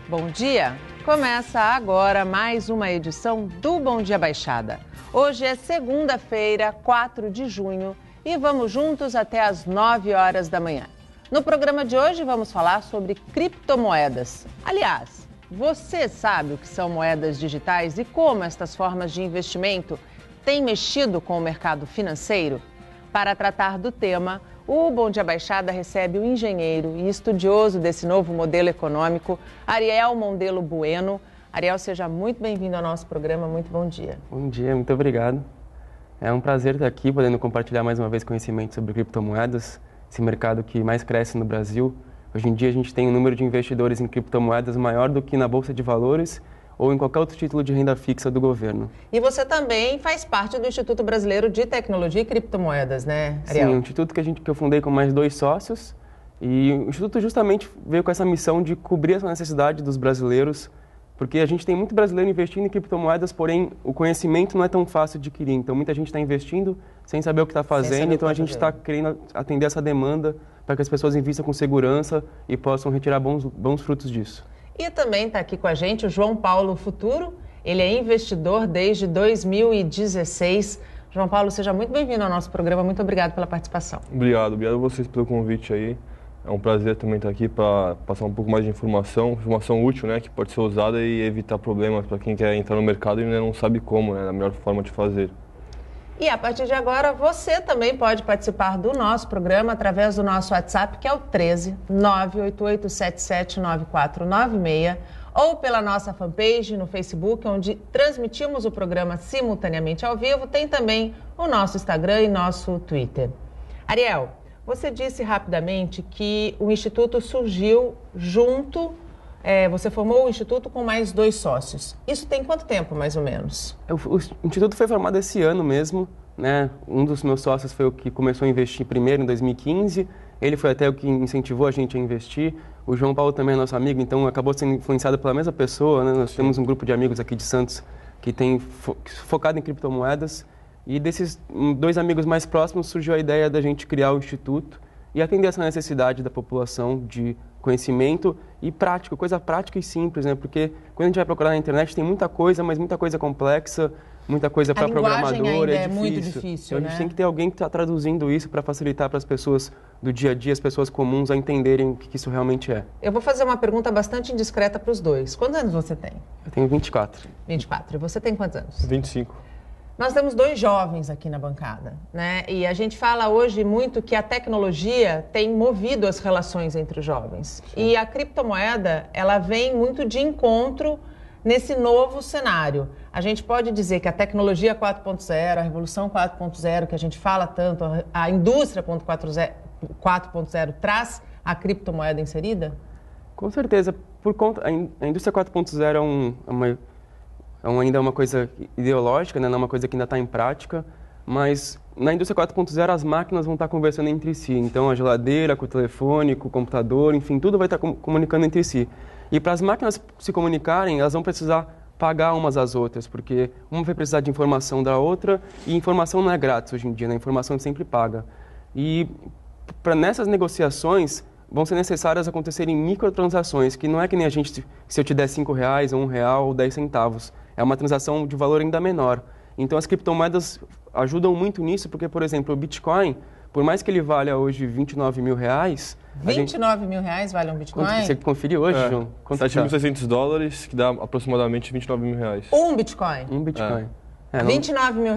Bom dia! Começa agora mais uma edição do Bom Dia Baixada. Hoje é segunda-feira, 4 de junho, e vamos juntos até às 9 horas da manhã. No programa de hoje vamos falar sobre criptomoedas. Aliás, você sabe o que são moedas digitais e como estas formas de investimento têm mexido com o mercado financeiro? Para tratar do tema, o Bom Dia Baixada recebe o engenheiro e estudioso desse novo modelo econômico, Ariel Mondelo Bueno. Ariel, seja muito bem-vindo ao nosso programa. Muito bom dia. Bom dia, muito obrigado. É um prazer estar aqui, podendo compartilhar mais uma vez conhecimento sobre criptomoedas, esse mercado que mais cresce no Brasil. Hoje em dia a gente tem um número de investidores em criptomoedas maior do que na Bolsa de Valores ou em qualquer outro título de renda fixa do governo. E você também faz parte do Instituto Brasileiro de Tecnologia e Criptomoedas, né, Ariel? Sim, um instituto que eu fundei com mais 2 sócios, e o instituto justamente veio com essa missão de cobrir essa necessidade dos brasileiros, porque a gente tem muito brasileiro investindo em criptomoedas, porém o conhecimento não é tão fácil de adquirir. Então muita gente está investindo sem saber o que está fazendo, então a gente está querendo atender essa demanda para que as pessoas invistam com segurança e possam retirar bons frutos disso. E também está aqui com a gente o João Paulo Futuro. Ele é investidor desde 2016. João Paulo, seja muito bem-vindo ao nosso programa. Muito obrigado pela participação. Obrigado a vocês pelo convite aí. É um prazer também estar aqui para passar um pouco mais de informação útil, né, que pode ser usada e evitar problemas para quem quer entrar no mercado e ainda não sabe como, né, a melhor forma de fazer. E a partir de agora, você também pode participar do nosso programa através do nosso WhatsApp, que é o 13 98877 9496, ou pela nossa fanpage no Facebook, onde transmitimos o programa simultaneamente ao vivo. Tem também o nosso Instagram e nosso Twitter. Ariel, você disse rapidamente que o Instituto surgiu junto, você formou o Instituto com mais 2 sócios. Isso tem quanto tempo, mais ou menos? O Instituto foi formado esse ano mesmo, né? Um dos meus sócios foi o que começou a investir primeiro, em 2015. Ele foi até o que incentivou a gente a investir. O João Paulo também é nosso amigo, então acabou sendo influenciado pela mesma pessoa, né? Nós temos um grupo de amigos aqui de Santos que tem focado em criptomoedas. E desses 2 amigos mais próximos surgiu a ideia da gente criar o Instituto e atender essa necessidade da população de conhecimento e prático, coisa prática e simples, né? Porque quando a gente vai procurar na internet tem muita coisa, mas muita coisa complexa, muita coisa para programador, é muito difícil, então, né? A gente tem que ter alguém que está traduzindo isso para facilitar para as pessoas do dia a dia, as pessoas comuns, a entenderem o que isso realmente é. Eu vou fazer uma pergunta bastante indiscreta para os dois. Quantos anos você tem? Eu tenho 24. 24. E você tem quantos anos? 25. Nós temos 2 jovens aqui na bancada, né? E a gente fala hoje muito que a tecnologia tem movido as relações entre os jovens. Sim. E a criptomoeda, ela vem muito de encontro nesse novo cenário. A gente pode dizer que a tecnologia 4.0, a revolução 4.0, que a gente fala tanto, a indústria 4.0 traz a criptomoeda inserida? Com certeza. Por conta, a indústria 4.0 ainda é uma coisa ideológica, né? Não é uma coisa que ainda está em prática, mas na indústria 4.0 as máquinas vão estar conversando entre si. Então a geladeira, com o telefone, com o computador, enfim, tudo vai estar comunicando entre si. E para as máquinas se comunicarem, elas vão precisar pagar umas às outras, porque uma vai precisar de informação da outra, e informação não é grátis hoje em dia, né? A informação sempre paga. E nessas negociações vão ser necessárias acontecerem microtransações, que não é que nem a gente, se eu te der R$5 ou R$1 ou 10 centavos. É uma transação de valor ainda menor. Então as criptomoedas ajudam muito nisso, porque, por exemplo, o Bitcoin, por mais que ele valha hoje R$29 mil... R$29 mil vale um Bitcoin? Você conferiu hoje, João? $7.600, que dá aproximadamente R$29 mil. Um Bitcoin? Um Bitcoin. R$29 mil.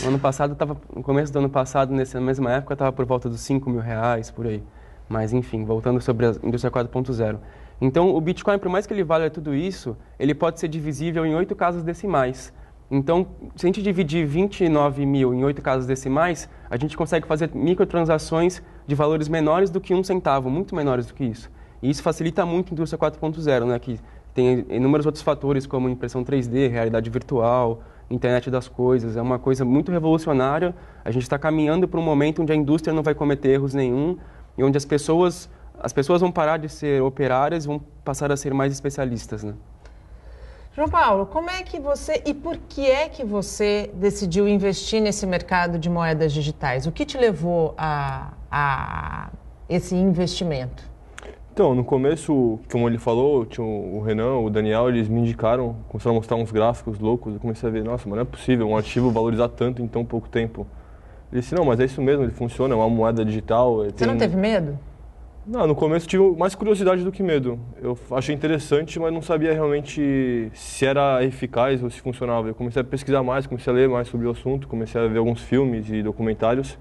No ano passado, no começo do ano passado, nessa mesma época, estava por volta dos R$5 mil, por aí. Mas, enfim, voltando sobre a indústria 4.0. Então, o Bitcoin, por mais que ele valha tudo isso, ele pode ser divisível em 8 casas decimais. Então, se a gente dividir 29 mil em 8 casas decimais, a gente consegue fazer microtransações de valores menores do que 1 centavo, muito menores do que isso. E isso facilita muito a indústria 4.0, né, que tem inúmeros outros fatores, como impressão 3D, realidade virtual, internet das coisas. É uma coisa muito revolucionária. A gente está caminhando para um momento onde a indústria não vai cometer erros nenhum e onde as pessoas vão parar de ser operárias e vão passar a ser mais especialistas, né? João Paulo, como é que você e por que é que você decidiu investir nesse mercado de moedas digitais? O que te levou a esse investimento? Então, no começo, como ele falou, tinha o Renan, o Daniel, eles me indicaram, começaram a mostrar uns gráficos loucos, eu comecei a ver, nossa, mas não é possível um ativo valorizar tanto em tão pouco tempo. Ele disse, não, mas é isso mesmo, ele funciona, é uma moeda digital. Você não teve medo? Não, no começo tive mais curiosidade do que medo. Eu achei interessante, mas não sabia realmente se era eficaz ou se funcionava. Eu comecei a pesquisar mais, comecei a ler mais sobre o assunto, comecei a ver alguns filmes e documentários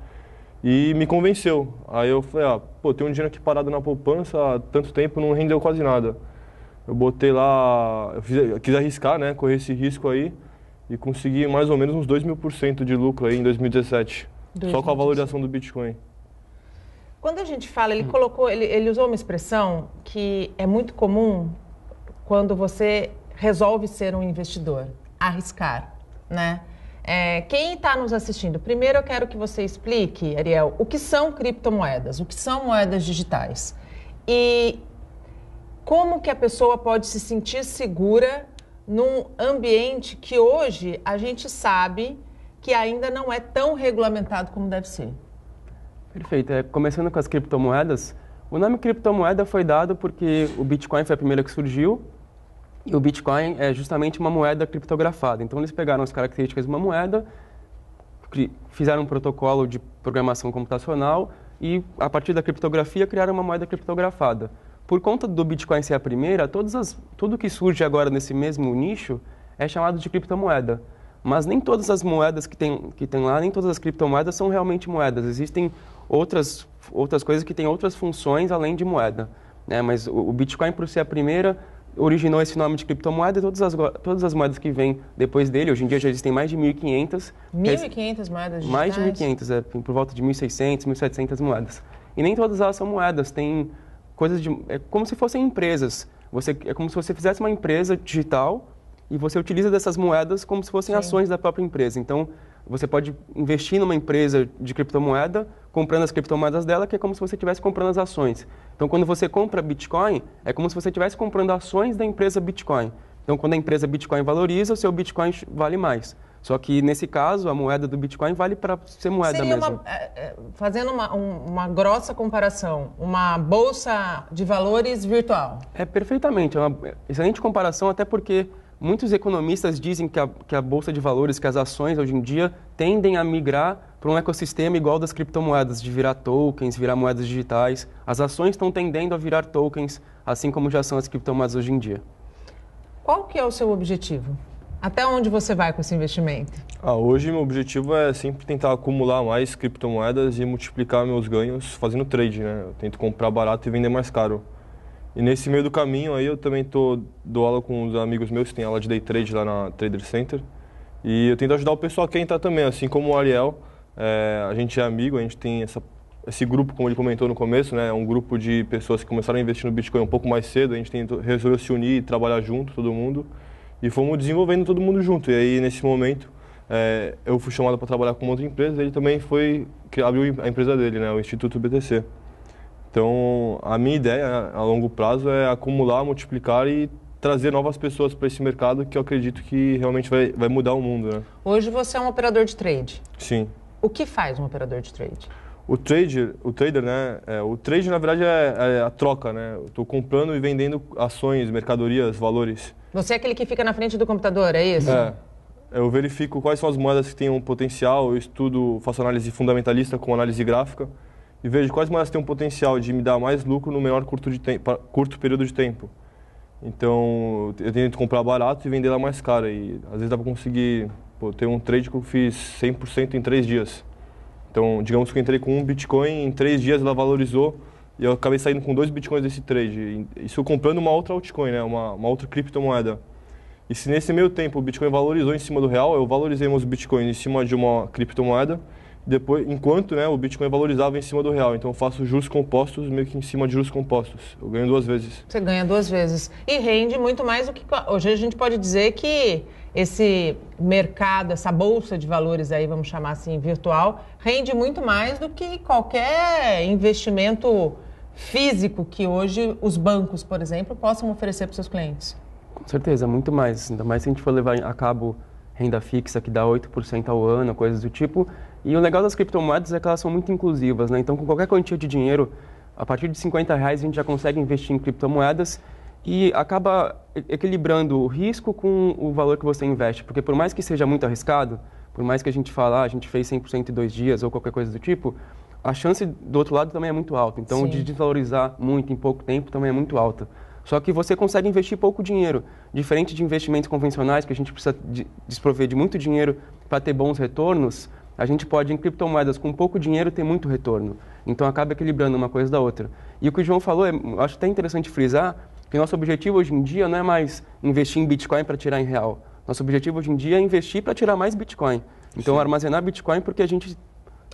e me convenceu. Aí eu falei, pô, tem um dinheiro aqui parado na poupança há tanto tempo, não rendeu quase nada. Eu botei lá, eu quis arriscar, né, correr esse risco aí e consegui mais ou menos uns 2.000% de lucro aí em 2017, só com a valorização do Bitcoin. Quando a gente fala, ele usou uma expressão que é muito comum quando você resolve ser um investidor, arriscar, né? Quem está nos assistindo, primeiro eu quero que você explique, Ariel, o que são criptomoedas, o que são moedas digitais e como que a pessoa pode se sentir segura num ambiente que hoje a gente sabe que ainda não é tão regulamentado como deve ser. Perfeito. Começando com as criptomoedas, o nome criptomoeda foi dado porque o Bitcoin foi a primeira que surgiu e o Bitcoin é justamente uma moeda criptografada. Então eles pegaram as características de uma moeda, fizeram um protocolo de programação computacional e a partir da criptografia criaram uma moeda criptografada. Por conta do Bitcoin ser a primeira, tudo que surge agora nesse mesmo nicho é chamado de criptomoeda. Mas nem todas as moedas que tem lá, nem todas as criptomoedas são realmente moedas. Existem outras coisas que têm outras funções além de moeda, né? Mas o Bitcoin, por ser a primeira, originou esse nome de criptomoeda e todas as moedas que vêm depois dele, hoje em dia já existem mais de 1.500. 1.500 moedas digitais? Mais de 1.500, por volta de 1.600, 1.700 moedas. E nem todas elas são moedas, tem coisas é como se fossem empresas. É como se você fizesse uma empresa digital e você utiliza dessas moedas como se fossem ações da própria empresa. Então, você pode investir numa empresa de criptomoeda, comprando as criptomoedas dela, que é como se você estivesse comprando as ações. Então, quando você compra Bitcoin, é como se você estivesse comprando ações da empresa Bitcoin. Então, quando a empresa Bitcoin valoriza, o seu Bitcoin vale mais. Só que, nesse caso, a moeda do Bitcoin vale para ser moeda mesmo. Fazendo uma grossa comparação, uma bolsa de valores virtual. Perfeitamente. É uma excelente comparação, até porque muitos economistas dizem que a bolsa de valores, que as ações hoje em dia tendem a migrar para um ecossistema igual das criptomoedas, de virar tokens, virar moedas digitais. As ações estão tendendo a virar tokens, assim como já são as criptomoedas hoje em dia. Qual que é o seu objetivo? Até onde você vai com esse investimento? Hoje meu objetivo é sempre tentar acumular mais criptomoedas e multiplicar meus ganhos fazendo trade, né? Eu tento comprar barato e vender mais caro. E nesse meio do caminho aí eu também dou aula com uns amigos meus que tem aula de day trade lá na Trader Center. E eu tento ajudar o pessoal que entrar também, assim como o Ariel. A gente é amigo, a gente tem esse grupo, como ele comentou no começo, né? É um grupo de pessoas que começaram a investir no Bitcoin um pouco mais cedo. A gente resolveu se unir e trabalhar junto, todo mundo. E fomos desenvolvendo todo mundo junto. E aí, nesse momento, eu fui chamado para trabalhar com uma outra empresa. Ele também abriu a empresa dele, né? O Instituto BTC. Então, a minha ideia a longo prazo é acumular, multiplicar e trazer novas pessoas para esse mercado que eu acredito que realmente vai mudar o mundo, né? Hoje você é um operador de trade. Sim. O que faz um operador de trade? O trader, né? O trade, na verdade, é a troca, né? Eu estou comprando e vendendo ações, mercadorias, valores. Você é aquele que fica na frente do computador, é isso? Eu verifico quais são as moedas que têm um potencial, eu estudo, faço análise fundamentalista com análise gráfica e vejo quais moedas têm um potencial de me dar mais lucro no menor curto período de tempo. Então, eu tento comprar barato e vender lá mais caro. E às vezes dá para conseguir ter um trade que eu fiz 100% em 3 dias. Então, digamos que eu entrei com um Bitcoin, em 3 dias ela valorizou e eu acabei saindo com 2 Bitcoins desse trade. Isso comprando uma outra altcoin, né? uma outra criptomoeda. E se nesse meio tempo o Bitcoin valorizou em cima do real, eu valorizei meus Bitcoins em cima de uma criptomoeda, depois, enquanto, né, o Bitcoin valorizava em cima do real. Então eu faço juros compostos meio que em cima de juros compostos. Eu ganho 2 vezes. Você ganha 2 vezes. E rende muito mais do que... Hoje a gente pode dizer que esse mercado, essa bolsa de valores aí, vamos chamar assim, virtual, rende muito mais do que qualquer investimento físico que hoje os bancos, por exemplo, possam oferecer para os seus clientes. Com certeza, muito mais. Ainda mais se a gente for levar a cabo renda fixa, que dá 8% ao ano, coisas do tipo. E o legal das criptomoedas é que elas são muito inclusivas, né? Então, com qualquer quantia de dinheiro, A partir de R$50 a gente já consegue investir em criptomoedas e acaba equilibrando o risco com o valor que você investe. Porque por mais que seja muito arriscado, por mais que a gente fale, a gente fez 100% em 2 dias ou qualquer coisa do tipo, a chance do outro lado também é muito alta. Então, de desvalorizar muito em pouco tempo também é muito alta. Só que você consegue investir pouco dinheiro, diferente de investimentos convencionais, que a gente precisa desprover de muito dinheiro para ter bons retornos, a gente pode, em criptomoedas, com pouco dinheiro, ter muito retorno. Então, acaba equilibrando uma coisa da outra. E o que o João falou, eu acho até interessante frisar, que nosso objetivo hoje em dia não é mais investir em Bitcoin para tirar em real. Nosso objetivo hoje em dia é investir para tirar mais Bitcoin. Então, armazenar Bitcoin porque a gente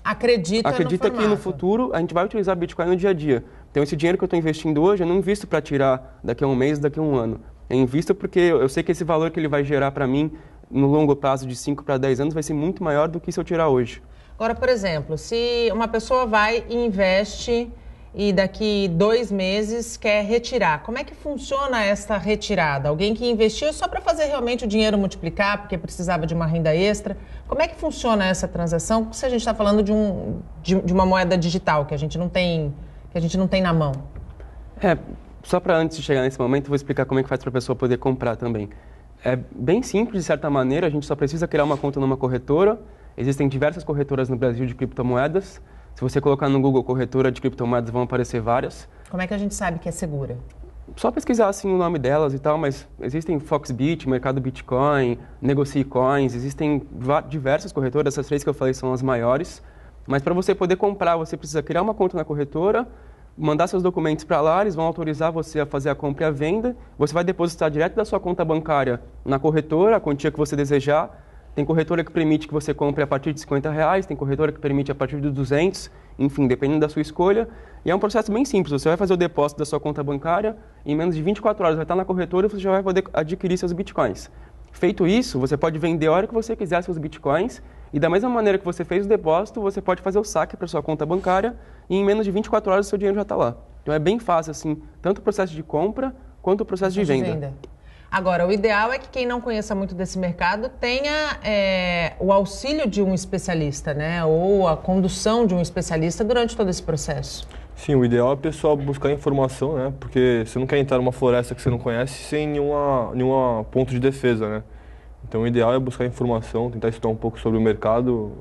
acredita que no futuro a gente vai utilizar Bitcoin no dia a dia. Então, esse dinheiro que eu estou investindo hoje, eu não invisto para tirar daqui a um mês, daqui a um ano. Eu invisto porque eu sei que esse valor que ele vai gerar para mim no longo prazo de 5 para 10 anos vai ser muito maior do que se eu tirar hoje. Agora, por exemplo, se uma pessoa vai e investe e daqui 2 meses quer retirar, como é que funciona essa retirada? Alguém que investiu só para fazer realmente o dinheiro multiplicar, porque precisava de uma renda extra. Como é que funciona essa transação? Se a gente está falando de uma moeda digital que a gente não tem na mão. Só para antes de chegar nesse momento, eu vou explicar como é que faz para a pessoa poder comprar também. É bem simples, de certa maneira, a gente só precisa criar uma conta numa corretora. Existem diversas corretoras no Brasil de criptomoedas. Se você colocar no Google corretora de criptomoedas, vão aparecer várias. Como é que a gente sabe que é segura? Só pesquisar assim o nome delas e tal, mas existem Foxbit, Mercado Bitcoin, Negocie Coins, existem diversas corretoras, essas 3 que eu falei são as maiores. Mas para você poder comprar, você precisa criar uma conta na corretora, mandar seus documentos para lá, eles vão autorizar você a fazer a compra e a venda. Você vai depositar direto da sua conta bancária na corretora, a quantia que você desejar. Tem corretora que permite que você compre a partir de R$50, tem corretora que permite a partir de 200, enfim, dependendo da sua escolha. E é um processo bem simples, você vai fazer o depósito da sua conta bancária, em menos de 24 horas vai estar na corretora e você já vai poder adquirir seus bitcoins. Feito isso, você pode vender a hora que você quiser seus bitcoins e da mesma maneira que você fez o depósito, você pode fazer o saque para sua conta bancária e em menos de 24 horas o seu dinheiro já está lá. Então é bem fácil, assim, tanto o processo de compra quanto o processo de venda. Agora, o ideal é que quem não conheça muito desse mercado tenha o auxílio de um especialista, né? Ou a condução de um especialista durante todo esse processo. Sim, o ideal é o pessoal buscar informação, né? Porque você não quer entrar numa floresta que você não conhece sem nenhuma ponto de defesa, né? Então, o ideal é buscar informação, tentar estudar um pouco sobre o mercado,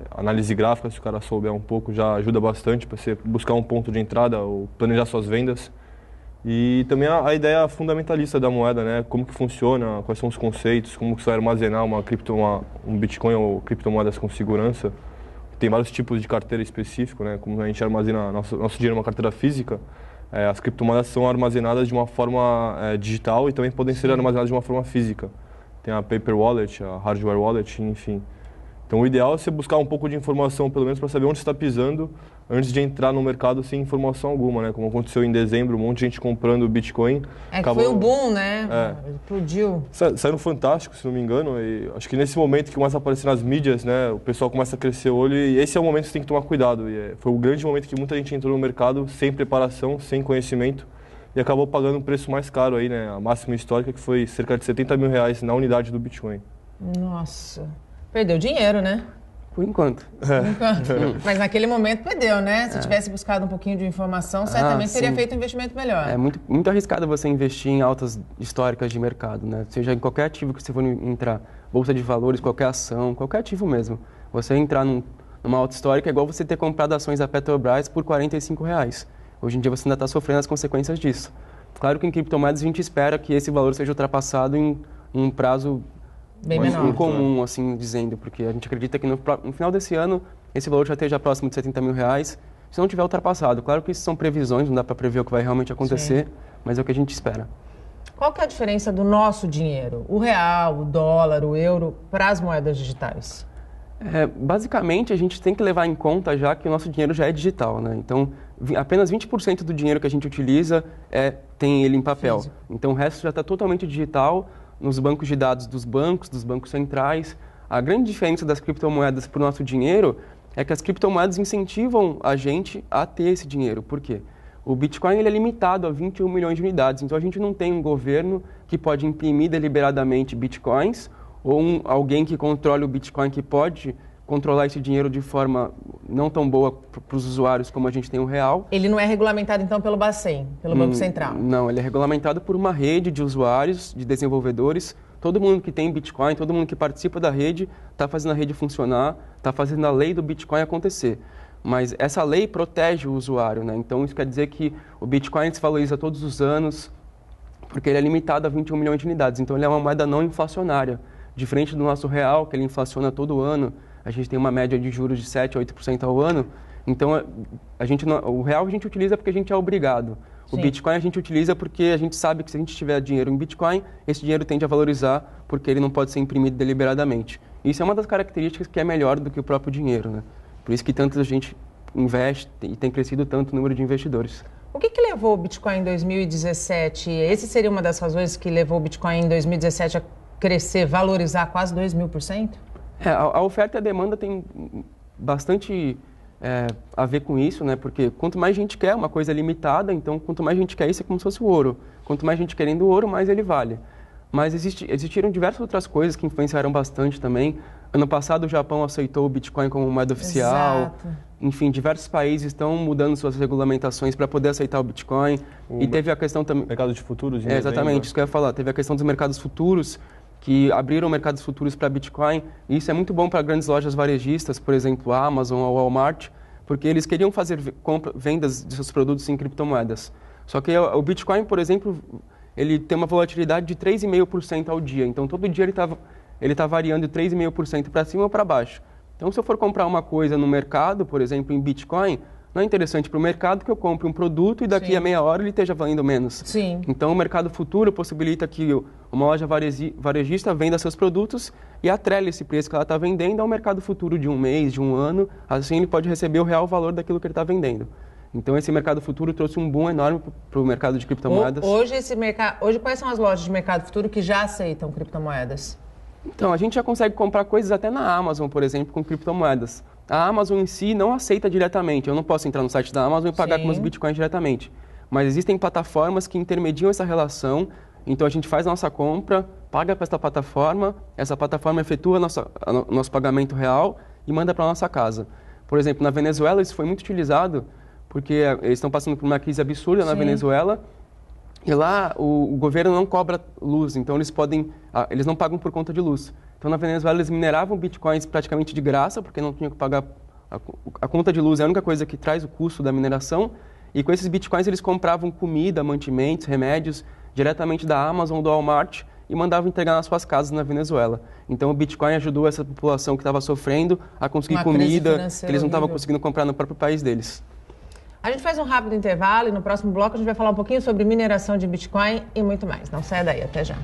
análise gráfica, se o cara souber um pouco, já ajuda bastante para você buscar um ponto de entrada ou planejar suas vendas. E também a ideia fundamentalista da moeda, né? Como que funciona, quais são os conceitos, como que você vai armazenar um Bitcoin ou criptomoedas com segurança. Tem vários tipos de carteira específico, né? Como a gente armazena nosso dinheiro numa carteira física, as criptomoedas são armazenadas de uma forma digital e também podem ser armazenadas de uma forma física. Tem a paper wallet, a hardware wallet, enfim. Então, o ideal é você buscar um pouco de informação, pelo menos, para saber onde você está pisando antes de entrar no mercado sem informação alguma, né? Como aconteceu em dezembro, um monte de gente comprando Bitcoin. Foi um boom, né? Explodiu. Saiu no Fantástico, se não me engano, e acho que nesse momento que começa a aparecer nas mídias, né? O pessoal começa a crescer o olho e esse é o momento que você tem que tomar cuidado. E foi o grande momento que muita gente entrou no mercado sem preparação, sem conhecimento e acabou pagando um preço mais caro aí, né? A máxima histórica que foi cerca de R$70 mil na unidade do Bitcoin. Nossa, perdeu dinheiro, né? Por enquanto. Mas naquele momento perdeu, né? Se tivesse buscado um pouquinho de informação, certamente teria feito um investimento melhor. É muito arriscado você investir em altas históricas de mercado, né? Seja em qualquer ativo que você for entrar, bolsa de valores, qualquer ação, qualquer ativo mesmo. Você entrar numa alta histórica é igual você ter comprado ações da Petrobras por R$45. Hoje em dia você ainda está sofrendo as consequências disso. Claro que em criptomoedas a gente espera que esse valor seja ultrapassado em um prazo bem menor, comum, assim dizendo, porque a gente acredita que no final desse ano esse valor já esteja próximo de R$70 mil, se não tiver ultrapassado. Claro que isso são previsões, não dá para prever o que vai realmente acontecer, mas é o que a gente espera. Qual que é a diferença do nosso dinheiro, o real, o dólar, o euro, para as moedas digitais? Basicamente, a gente tem que levar em conta já que o nosso dinheiro já é digital, né? Então, apenas 20% do dinheiro que a gente utiliza tem ele em papel. Físico. Então, o resto já está totalmente digital nos bancos de dados dos bancos centrais. A grande diferença das criptomoedas para o nosso dinheiro é que as criptomoedas incentivam a gente a ter esse dinheiro. Por quê? O Bitcoin ele é limitado a 21 milhões de unidades, então a gente não tem um governo que pode imprimir deliberadamente Bitcoins ou alguém que controle o Bitcoin que pode controlar esse dinheiro de forma não tão boa para os usuários como a gente tem o real. Ele não é regulamentado, então, pelo Bacen, pelo Banco Central? Não, ele é regulamentado por uma rede de usuários, de desenvolvedores. Todo mundo que tem Bitcoin, todo mundo que participa da rede, está fazendo a rede funcionar, está fazendo a lei do Bitcoin acontecer. Mas essa lei protege o usuário, né? Então isso quer dizer que o Bitcoin se valoriza todos os anos, porque ele é limitado a 21 milhões de unidades. Então ele é uma moeda não inflacionária. Diferente do nosso real, que ele inflaciona todo ano, a gente tem uma média de juros de 7% a 8% ao ano. Então o real a gente utiliza porque a gente é obrigado. O Bitcoin a gente utiliza porque a gente sabe que se a gente tiver dinheiro em Bitcoin, esse dinheiro tende a valorizar porque ele não pode ser imprimido deliberadamente. Isso é uma das características que é melhor do que o próprio dinheiro, né? Por isso que tanta gente investe e tem crescido tanto o número de investidores. O que levou o Bitcoin em 2017? Esse seria uma das razões que levou o Bitcoin em 2017 a crescer, valorizar quase 2.000%? A oferta e a demanda tem bastante a ver com isso, né? Porque quanto mais gente quer, uma coisa limitada, então quanto mais gente quer, isso é como se fosse o ouro. Quanto mais gente querendo o ouro, mais ele vale. Mas existiram diversas outras coisas que influenciaram bastante também. Ano passado, o Japão aceitou o Bitcoin como moeda oficial. Exato. Enfim, diversos países estão mudando suas regulamentações para poder aceitar o Bitcoin. E teve a questão também... Mercado de futuros. Exatamente, isso que eu ia falar. Teve a questão dos mercados futuros, que abriram mercados futuros para Bitcoin. E isso é muito bom para grandes lojas varejistas, por exemplo, a Amazon ou a Walmart, porque eles queriam fazer vendas de seus produtos em criptomoedas. Só que o Bitcoin, por exemplo, ele tem uma volatilidade de 3,5% ao dia. Então, todo dia ele tá variando de 3,5% para cima ou para baixo. Então, se eu for comprar uma coisa no mercado, por exemplo, em Bitcoin, não é interessante para o mercado que eu compre um produto e daqui a meia hora ele esteja valendo menos. Sim. Então, o mercado futuro possibilita que uma loja varejista venda seus produtos e atrele esse preço que ela está vendendo ao mercado futuro de um mês, de um ano. Assim, ele pode receber o real valor daquilo que ele está vendendo. Então, esse mercado futuro trouxe um boom enorme para o mercado de criptomoedas. Hoje, quais são as lojas de mercado futuro que já aceitam criptomoedas? Então, a gente já consegue comprar coisas até na Amazon, por exemplo, com criptomoedas. A Amazon em si não aceita diretamente. Eu não posso entrar no site da Amazon e pagar com meus bitcoins diretamente. Mas existem plataformas que intermediam essa relação. Então, a gente faz a nossa compra, paga para essa plataforma efetua nosso pagamento real e manda para a nossa casa. Por exemplo, na Venezuela isso foi muito utilizado porque eles estão passando por uma crise absurda na Venezuela. E lá o governo não cobra luz, então eles não pagam por conta de luz. Então na Venezuela eles mineravam bitcoins praticamente de graça, porque não tinham que pagar a conta de luz, é a única coisa que traz o custo da mineração. E com esses bitcoins eles compravam comida, mantimentos, remédios diretamente da Amazon ou do Walmart e mandavam entregar nas suas casas na Venezuela. Então o Bitcoin ajudou essa população que estava sofrendo a conseguir comida que eles não estavam conseguindo comprar no próprio país deles. A gente faz um rápido intervalo e no próximo bloco a gente vai falar um pouquinho sobre mineração de Bitcoin e muito mais. Não saia daí, até já.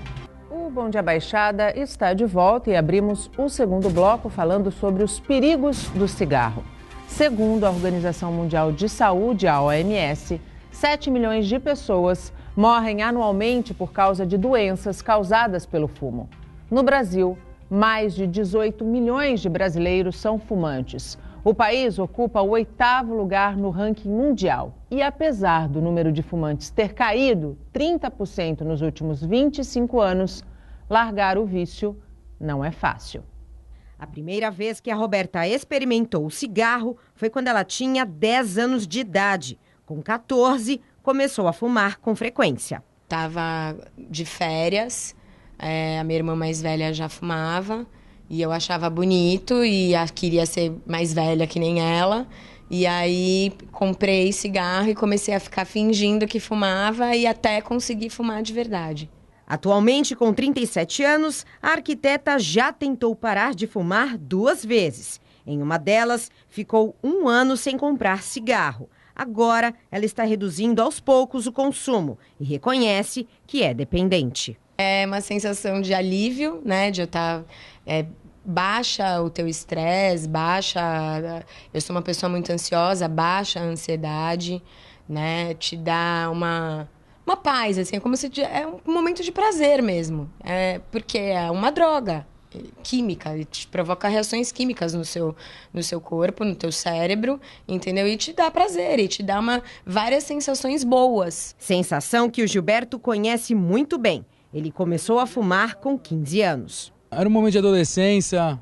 O Bom Dia Baixada está de volta e abrimos o segundo bloco falando sobre os perigos do cigarro. Segundo a Organização Mundial de Saúde, a OMS, 7 milhões de pessoas morrem anualmente por causa de doenças causadas pelo fumo. No Brasil, mais de 18 milhões de brasileiros são fumantes. O país ocupa o 8º lugar no ranking mundial. E apesar do número de fumantes ter caído 30% nos últimos 25 anos, largar o vício não é fácil. A primeira vez que a Roberta experimentou o cigarro foi quando ela tinha 10 anos de idade. Com 14, começou a fumar com frequência. Estava de férias, a minha irmã mais velha já fumava. E eu achava bonito e queria ser mais velha que nem ela. E aí comprei cigarro e comecei a ficar fingindo que fumava e até conseguir fumar de verdade. Atualmente, com 37 anos, a arquiteta já tentou parar de fumar 2 vezes. Em uma delas, ficou 1 ano sem comprar cigarro. Agora, ela está reduzindo aos poucos o consumo e reconhece que é dependente. É uma sensação de alívio, né? De eu estar... baixa o teu estresse, eu sou uma pessoa muito ansiosa, baixa a ansiedade, né? Te dá uma paz, assim, é como se é um momento de prazer mesmo, porque é uma droga química, te provoca reações químicas no seu corpo, no teu cérebro, entendeu? E te dá prazer, e te dá várias sensações boas. Sensação que o Gilberto conhece muito bem. Ele começou a fumar com 15 anos. Era um momento de adolescência,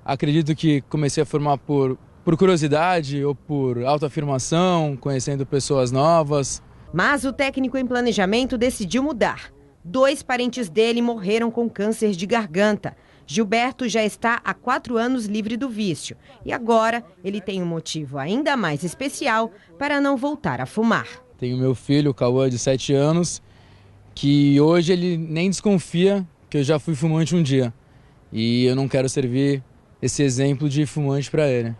Acredito que comecei a fumar por curiosidade ou por autoafirmação, conhecendo pessoas novas. Mas o técnico em planejamento decidiu mudar. 2 parentes dele morreram com câncer de garganta. Gilberto já está há 4 anos livre do vício. E agora ele tem um motivo ainda mais especial para não voltar a fumar. Tenho meu filho, o Cauã, de 7 anos, que hoje ele nem desconfia que eu já fui fumante um dia. E eu não quero servir esse exemplo de fumante para ele.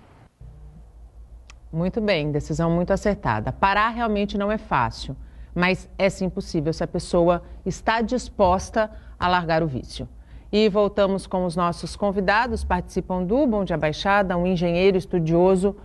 Muito bem, decisão muito acertada. Parar realmente não é fácil, mas é sim possível se a pessoa está disposta a largar o vício. E voltamos com os nossos convidados. Participam do Bom Dia Baixada, um engenheiro estudioso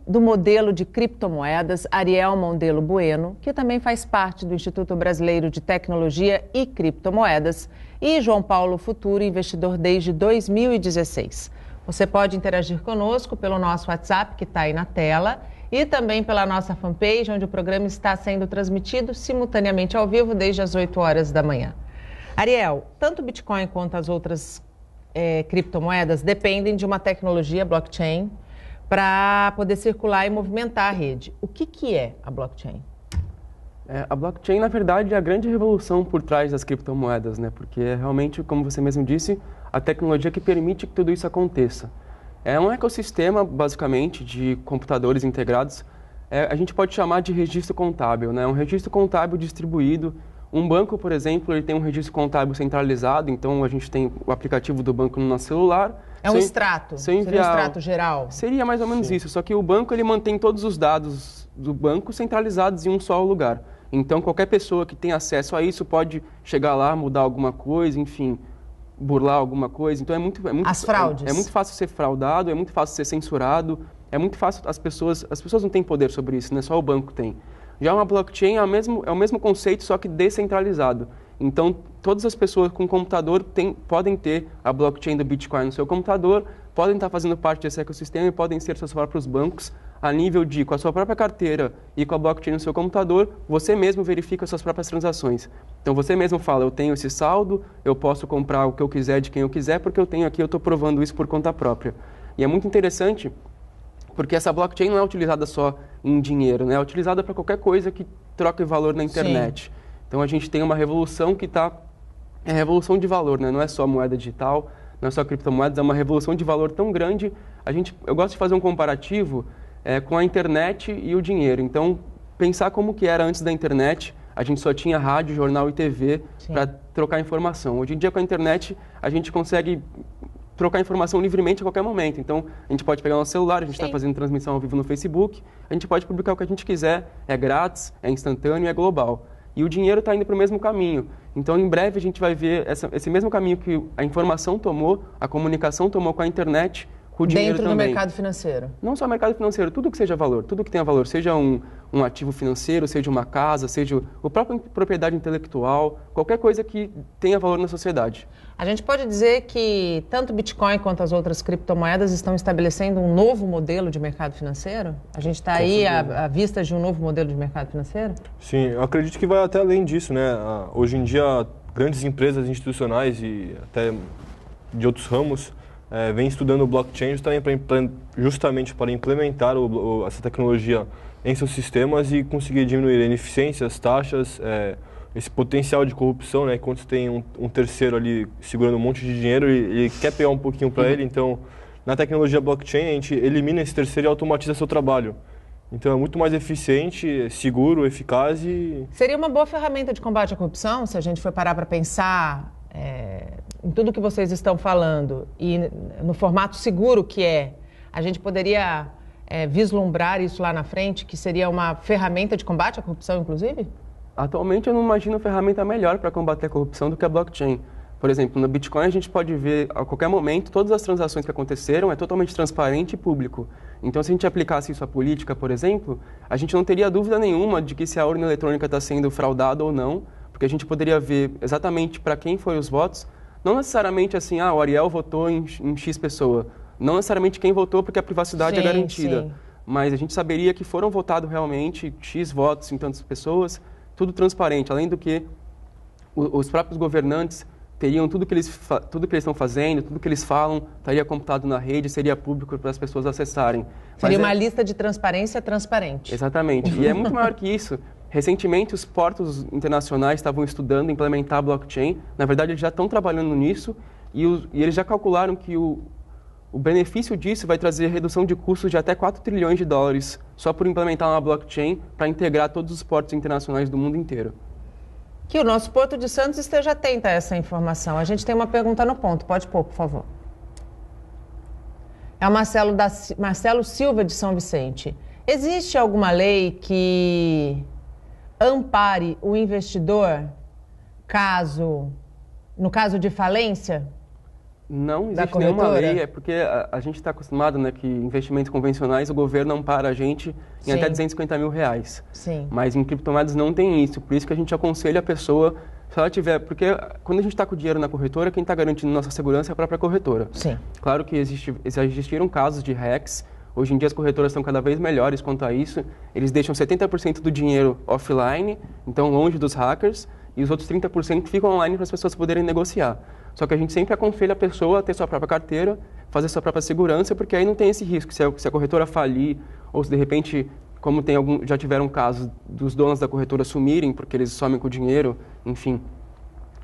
do modelo de criptomoedas, Ariel Mondelo Bueno, que também faz parte do Instituto Brasileiro de Tecnologia e Criptomoedas, e João Paulo Futuro, investidor desde 2016. Você pode interagir conosco pelo nosso WhatsApp, que está aí na tela, e também pela nossa fanpage, onde o programa está sendo transmitido simultaneamente ao vivo desde as 8 horas da manhã. Ariel, tanto o Bitcoin quanto as outras criptomoedas dependem de uma tecnologia blockchain para poder circular e movimentar a rede. O que é a blockchain? A blockchain, na verdade, é a grande revolução por trás das criptomoedas, né? Porque é realmente, como você mesmo disse, a tecnologia que permite que tudo isso aconteça. É um ecossistema, basicamente, de computadores integrados. A gente pode chamar de registro contábil, né? Um registro contábil distribuído. Um banco, por exemplo, ele tem um registro contábil centralizado, então a gente tem o aplicativo do banco no nosso celular. É um extrato? Seria um extrato geral? Seria mais ou menos isso, só que o banco ele mantém todos os dados do banco centralizados em um só lugar. Então, qualquer pessoa que tem acesso a isso pode chegar lá, mudar alguma coisa, enfim, burlar alguma coisa. Então, as fraudes. É muito fácil ser fraudado, é muito fácil ser censurado, é muito fácil, as pessoas não têm poder sobre isso, né? Só o banco tem. Já uma blockchain é o mesmo conceito, só que descentralizado. Então, todas as pessoas com computador podem ter a blockchain do Bitcoin no seu computador, podem estar fazendo parte desse ecossistema e podem ser seus próprios bancos, a nível de, com a sua própria carteira e com a blockchain no seu computador, você mesmo verifica as suas próprias transações. Então, você mesmo fala, eu tenho esse saldo, eu posso comprar o que eu quiser de quem eu quiser, porque eu tenho aqui, eu estou provando isso por conta própria. E é muito interessante, porque essa blockchain não é utilizada só em dinheiro, né? É utilizada para qualquer coisa que troque valor na internet. Sim. Então, a gente tem uma revolução que é revolução de valor, né? Não é só moeda digital, não é só criptomoedas, é uma revolução de valor tão grande. Eu gosto de fazer um comparativo com a internet e o dinheiro. Então, pensar como que era antes da internet, a gente só tinha rádio, jornal e TV para trocar informação. Hoje em dia, com a internet, a gente consegue trocar informação livremente a qualquer momento. Então, a gente pode pegar o nosso celular, a gente está fazendo transmissão ao vivo no Facebook, a gente pode publicar o que a gente quiser, é grátis, é instantâneo, é global. E o dinheiro está indo para o mesmo caminho. Então, em breve, a gente vai ver esse mesmo caminho que a informação tomou, a comunicação tomou com a internet, com o dinheiro dentro também. do mercado financeiro? Não só o mercado financeiro, tudo que seja valor, tudo que tenha valor, seja um ativo financeiro, seja uma casa, seja a própria propriedade intelectual, qualquer coisa que tenha valor na sociedade. A gente pode dizer que tanto o Bitcoin quanto as outras criptomoedas estão estabelecendo um novo modelo de mercado financeiro? A gente está aí à vista de um novo modelo de mercado financeiro? Sim, eu acredito que vai até além disso, né? Hoje em dia, grandes empresas institucionais e até de outros ramos vem estudando o blockchain justamente para implementar essa tecnologia em seus sistemas e conseguir diminuir ineficiências, taxas, esse potencial de corrupção, né? Quando você tem um terceiro ali segurando um monte de dinheiro e ele quer pegar um pouquinho para ele, então na tecnologia blockchain a gente elimina esse terceiro e automatiza seu trabalho. Então é muito mais eficiente, seguro, eficaz e... Seria uma boa ferramenta de combate à corrupção, se a gente for parar para pensar em tudo que vocês estão falando e no formato seguro que a gente poderia vislumbrar isso lá na frente, que seria uma ferramenta de combate à corrupção, inclusive? Atualmente eu não imagino ferramenta melhor para combater a corrupção do que a blockchain. Por exemplo, no Bitcoin a gente pode ver a qualquer momento todas as transações que aconteceram, é totalmente transparente e público. Então, se a gente aplicasse isso à política, por exemplo, a gente não teria dúvida nenhuma de que se a urna eletrônica está sendo fraudada ou não, porque a gente poderia ver exatamente para quem foram os votos, não necessariamente assim, o Ariel votou em X pessoa, não necessariamente quem votou porque a privacidade é garantida, sim. Mas a gente saberia que foram votados realmente X votos em tantas pessoas, tudo transparente, além do que os próprios governantes teriam tudo que eles estão fazendo, tudo que eles falam, estaria computado na rede, seria público para as pessoas acessarem. Seria uma lista de transparência transparente. Exatamente. E é muito maior que isso. Recentemente, os portos internacionais estavam estudando implementar a blockchain. Na verdade, eles já estão trabalhando nisso e eles já calcularam que o benefício disso vai trazer redução de custos de até 4 trilhões de dólares só por implementar uma blockchain para integrar todos os portos internacionais do mundo inteiro. Que o nosso Porto de Santos esteja atento a essa informação. A gente tem uma pergunta no ponto. Pode pôr, por favor. É o Marcelo Silva, de São Vicente. Existe alguma lei que ampare o investidor no caso de falência? Não existe nenhuma lei, é porque a gente está acostumado, né, que investimentos convencionais, o governo ampara a gente em até 250 mil reais. Sim. Mas em criptomoedas não tem isso, por isso que a gente aconselha a pessoa, se ela tiver, porque quando a gente está com o dinheiro na corretora, quem está garantindo nossa segurança é a própria corretora. Sim. Claro que existiram casos de hacks, hoje em dia as corretoras estão cada vez melhores quanto a isso, eles deixam 70% do dinheiro offline, então longe dos hackers, e os outros 30% ficam online para as pessoas poderem negociar. Só que a gente sempre aconselha a pessoa a ter sua própria carteira, fazer sua própria segurança, porque aí não tem esse risco. Se a corretora falir, ou se de repente, como já tiveram casos dos donos da corretora sumirem, porque eles somem com o dinheiro, enfim,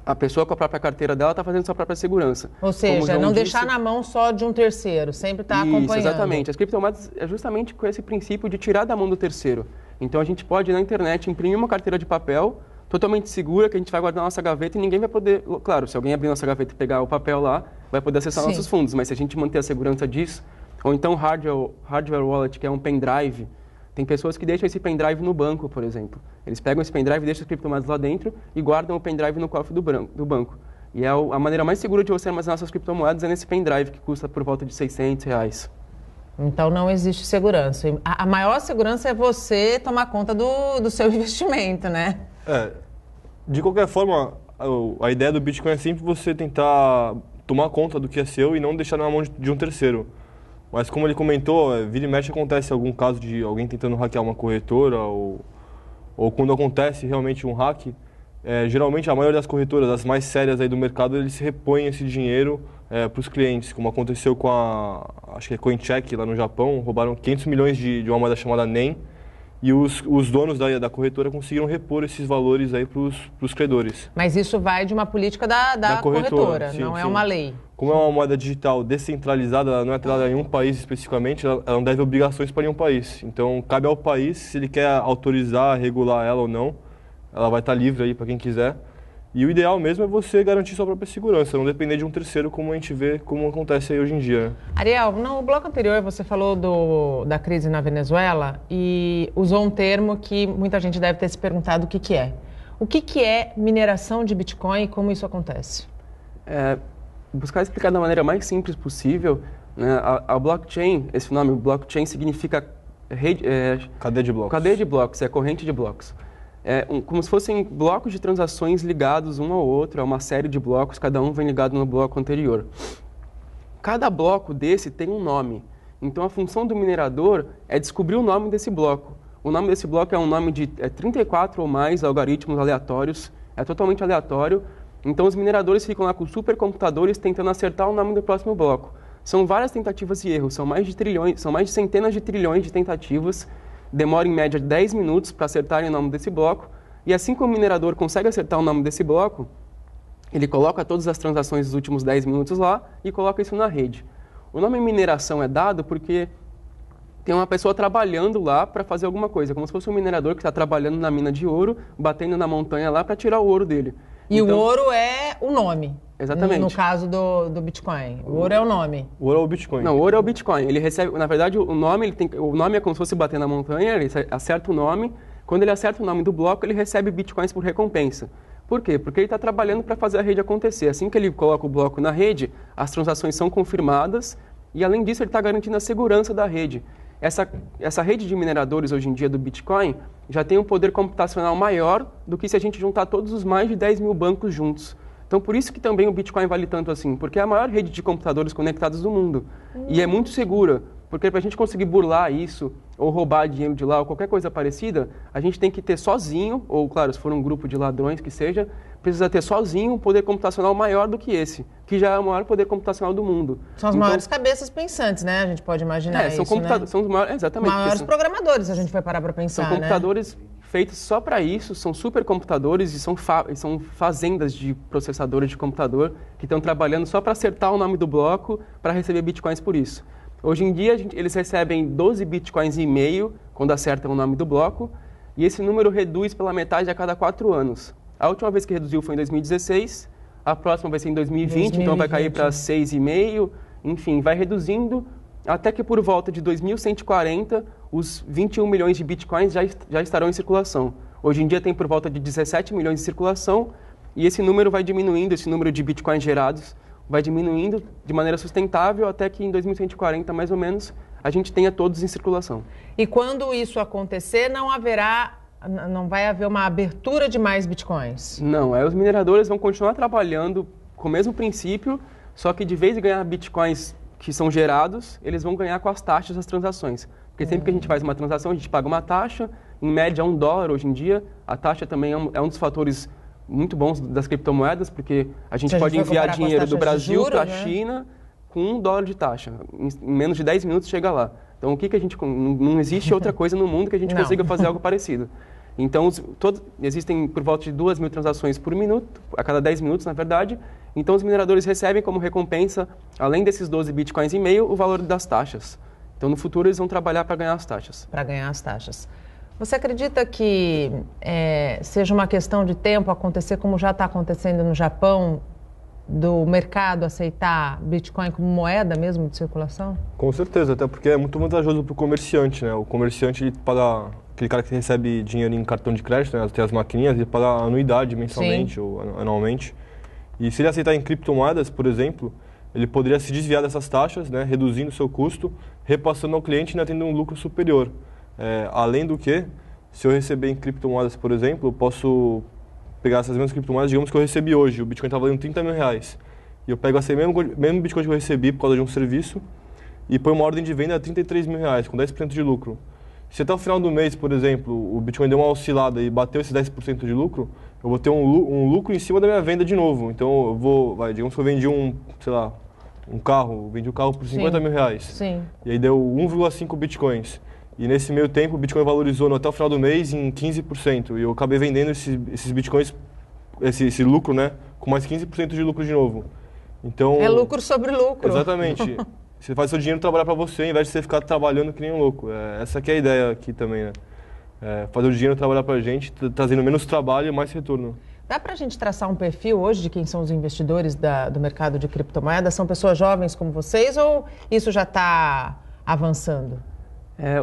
a pessoa com a própria carteira dela está fazendo sua própria segurança. Ou seja, não deixar na mão só de um terceiro, sempre está acompanhando. Isso, exatamente. As criptomoedas é justamente com esse princípio de tirar da mão do terceiro. Então a gente pode, na internet, imprimir uma carteira de papel, totalmente segura, que a gente vai guardar na nossa gaveta e ninguém vai poder... Claro, se alguém abrir nossa gaveta e pegar o papel lá, vai poder acessar nossos fundos, mas se a gente manter a segurança disso, ou então hardware wallet, que é um pendrive, tem pessoas que deixam esse pendrive no banco, por exemplo. Eles pegam esse pendrive, deixam as criptomoedas lá dentro e guardam o pendrive no cofre do banco. E a maneira mais segura de você armazenar suas criptomoedas é nesse pendrive, que custa por volta de R$600. Então não existe segurança. A maior segurança é você tomar conta do seu investimento, né? De qualquer forma, a ideia do Bitcoin é sempre você tentar tomar conta do que é seu e não deixar na mão de um terceiro. Mas como ele comentou, vira e mexe acontece algum caso de alguém tentando hackear uma corretora ou quando acontece realmente um hack, geralmente a maioria das corretoras, as mais sérias aí do mercado, eles repõem esse dinheiro para os clientes, como aconteceu com acho que é CoinCheck lá no Japão, roubaram 500 milhões de uma moeda chamada NEM, e os donos da corretora conseguiram repor esses valores aí para os credores. Mas isso vai de uma política da corretora, sim, não é uma lei. Como é uma moeda digital descentralizada, ela não é atrelada em um país especificamente, ela não deve obrigações para nenhum país. Então, cabe ao país, se ele quer autorizar, regular ela ou não, ela vai estar livre aí para quem quiser. E o ideal mesmo é você garantir sua própria segurança, não depender de um terceiro, como a gente vê, como acontece aí hoje em dia. Ariel, no bloco anterior você falou da crise na Venezuela e usou um termo que muita gente deve ter se perguntado o que é. O que é mineração de Bitcoin e como isso acontece? Buscar explicar da maneira mais simples possível, né? A blockchain, esse nome, blockchain, significa cadeia de blocos. Cadeia de blocos, é corrente de blocos. Como se fossem blocos de transações ligados um ao outro, é uma série de blocos, cada um vem ligado no bloco anterior. Cada bloco desse tem um nome, então a função do minerador é descobrir o nome desse bloco. O nome desse bloco é um nome de 34 ou mais algoritmos aleatórios, é totalmente aleatório, então os mineradores ficam lá com supercomputadores tentando acertar o nome do próximo bloco. São várias tentativas e erros, são mais de centenas de trilhões de tentativas, demora em média 10 minutos para acertarem o nome desse bloco, e assim que o minerador consegue acertar o nome desse bloco, ele coloca todas as transações dos últimos 10 minutos lá e coloca isso na rede. O nome mineração é dado porque tem uma pessoa trabalhando lá para fazer alguma coisa, como se fosse um minerador que está trabalhando na mina de ouro, batendo na montanha lá para tirar o ouro dele. E então, o ouro é o nome. Exatamente. No caso do Bitcoin. O ouro é o nome. O ouro é o Bitcoin. Não, o ouro é o Bitcoin. Ele recebe, na verdade, o nome é como se fosse bater na montanha, ele acerta o nome. Quando ele acerta o nome do bloco, ele recebe Bitcoins por recompensa. Por quê? Porque ele está trabalhando para fazer a rede acontecer. Assim que ele coloca o bloco na rede, as transações são confirmadas e, além disso, ele está garantindo a segurança da rede. Essa rede de mineradores, hoje em dia, do Bitcoin, já tem um poder computacional maior do que se a gente juntar todos os mais de 10 mil bancos juntos. Então, por isso que também o Bitcoin vale tanto assim, porque é a maior rede de computadores conectados do mundo. E é muito segura, porque para a gente conseguir burlar isso, ou roubar dinheiro de lá, ou qualquer coisa parecida, a gente tem que ter sozinho, ou claro, se for um grupo de ladrões que seja, precisa ter sozinho um poder computacional maior do que esse, que já é o maior poder computacional do mundo. São as maiores cabeças pensantes, né? A gente pode imaginar isso, né? São os maiores, exatamente. Maiores programadores, se a gente for parar para pensar, são computadores feitos só para isso, são supercomputadores e são fazendas de processadores de computador que estão trabalhando só para acertar o nome do bloco para receber bitcoins por isso. Hoje em dia, eles recebem 12 bitcoins e meio quando acertam o nome do bloco, e esse número reduz pela metade a cada 4 anos. A última vez que reduziu foi em 2016, a próxima vai ser em 2020, então vai cair para 6,5, enfim, vai reduzindo até que por volta de 2140, os 21 milhões de bitcoins já estarão em circulação. Hoje em dia tem por volta de 17 milhões em circulação, e esse número vai diminuindo, esse número de bitcoins gerados vai diminuindo de maneira sustentável até que em 2140, mais ou menos, a gente tenha todos em circulação. E quando isso acontecer, não vai haver uma abertura de mais bitcoins? Não, os mineradores vão continuar trabalhando com o mesmo princípio, só que de vez em ganhar bitcoins que são gerados, eles vão ganhar com as taxas das transações. Porque sempre que a gente faz uma transação, a gente paga uma taxa, em média $1 hoje em dia. A taxa também é um dos fatores muito bons das criptomoedas, porque a gente pode enviar dinheiro do Brasil para a China com $1 de taxa. Em menos de 10 minutos chega lá. Então, não existe outra coisa no mundo que a gente consiga fazer algo parecido. Então, existem por volta de 2.000 transações por minuto, a cada 10 minutos, na verdade. Então, os mineradores recebem como recompensa, além desses 12 bitcoins e meio, o valor das taxas. Então, no futuro, eles vão trabalhar para ganhar as taxas. Para ganhar as taxas. Você acredita que seja uma questão de tempo acontecer como já está acontecendo no Japão, do mercado aceitar Bitcoin como moeda mesmo de circulação? Com certeza, até porque é muito vantajoso para o comerciante, né? O comerciante, ele paga, aquele cara que recebe dinheiro em cartão de crédito, né? Tem as maquininhas, ele paga anuidade mensalmente ou anualmente. E se ele aceitar em criptomoedas, por exemplo, ele poderia se desviar dessas taxas, né? Reduzindo o seu custo, repassando ao cliente e ainda tendo um lucro superior. Além do que, se eu receber em criptomoedas, por exemplo, eu posso pegar essas mesmas criptomoedas, digamos que eu recebi hoje, o Bitcoin está valendo R$30.000, e eu pego esse mesmo Bitcoin que eu recebi por causa de um serviço e põe uma ordem de venda a R$33.000, com 10% de lucro. Se até o final do mês, por exemplo, o Bitcoin deu uma oscilada e bateu esse 10% de lucro, eu vou ter um lucro em cima da minha venda de novo. Então, digamos que eu vendi um carro, vendi o carro por R$50.000. Sim. E aí deu 1,5 Bitcoins. E nesse meio tempo, o Bitcoin valorizou até o final do mês em 15%. E eu acabei vendendo esses Bitcoins, esse lucro, né, com mais 15% de lucro de novo. Então, é lucro sobre lucro. Exatamente. Você faz seu dinheiro trabalhar para você, ao invés de você ficar trabalhando que nem um louco. Essa que é a ideia aqui também, né? Fazer o dinheiro trabalhar para a gente, trazendo menos trabalho e mais retorno. Dá para a gente traçar um perfil hoje de quem são os investidores do mercado de criptomoedas? São pessoas jovens como vocês ou isso já está avançando?